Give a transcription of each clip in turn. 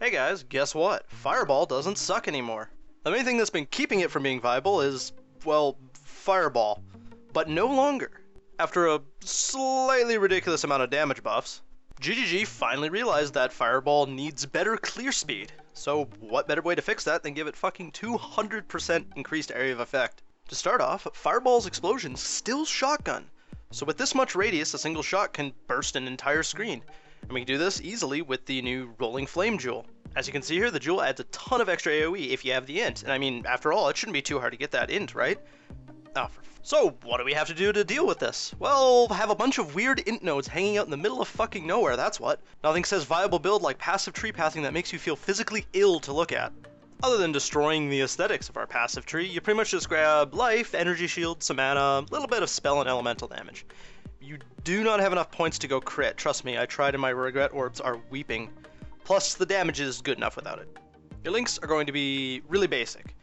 Hey guys, guess what? Fireball doesn't suck anymore. The main thing that's been keeping it from being viable is, well, Fireball. But no longer. After a slightly ridiculous amount of damage buffs, GGG finally realized that Fireball needs better clear speed. So what better way to fix that than give it fucking 200% increased area of effect? To start off, Fireball's explosions still shotgun. So with this much radius, a single shot can burst an entire screen. And we can do this easily with the new Rolling Flame Jewel. As you can see here, the Jewel adds a ton of extra AoE if you have the int. And I mean, after all, it shouldn't be too hard to get that int, right? So what do we have to do to deal with this? Well, have a bunch of weird int nodes hanging out in the middle of fucking nowhere, that's what. Nothing says viable build like passive tree pathing that makes you feel physically ill to look at. Other than destroying the aesthetics of our passive tree, you pretty much just grab life, energy shield, some mana, a little bit of spell and elemental damage. You do not have enough points to go crit, trust me, I tried and my regret orbs are weeping. Plus, the damage is good enough without it. Your links are going to be really basic.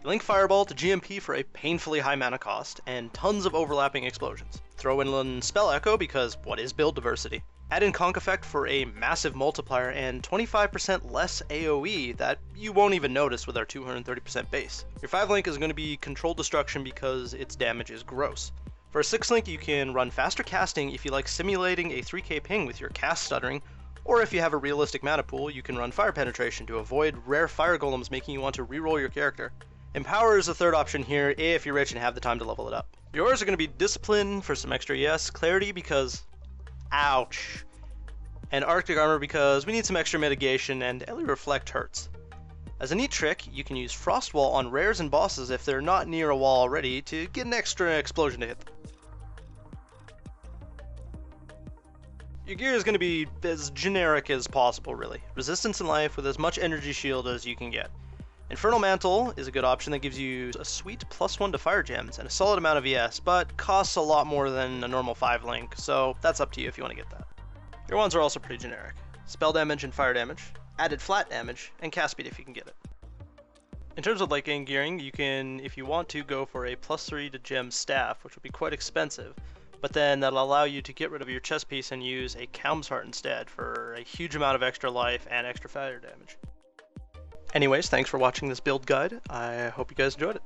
You link Fireball to GMP for a painfully high mana cost, and tons of overlapping explosions. Throw in Spell Echo because what is build diversity? Add in Conk Effect for a massive multiplier and 25% less AoE that you won't even notice with our 230% base. Your 5 link is going to be Controlled Destruction because its damage is gross. For a 6 link, you can run faster casting if you like simulating a 3k ping with your cast stuttering, or if you have a realistic mana pool, you can run Fire Penetration to avoid rare fire golems making you want to reroll your character. Empower is the third option here if you're rich and have the time to level it up. Yours are going to be Discipline for some extra yes, Clarity because ouch, and Arctic Armor because we need some extra mitigation and Ellie Reflect hurts. As a neat trick, you can use Frost Wall on rares and bosses if they're not near a wall already to get an extra explosion to hit them. Your gear is going to be as generic as possible really. Resistance in life with as much energy shield as you can get. Infernal Mantle is a good option that gives you a sweet +1 to fire gems and a solid amount of ES, but costs a lot more than a normal 5 link, so that's up to you if you want to get that. Your ones are also pretty generic. Spell damage and fire damage, added flat damage, and cast speed if you can get it. In terms of late game gearing, you can, if you want to, go for a +3 to gem staff, which will be quite expensive, but then that'll allow you to get rid of your chest piece and use a Calm's Heart instead for a huge amount of extra life and extra fire damage. Anyways, thanks for watching this build guide. I hope you guys enjoyed it.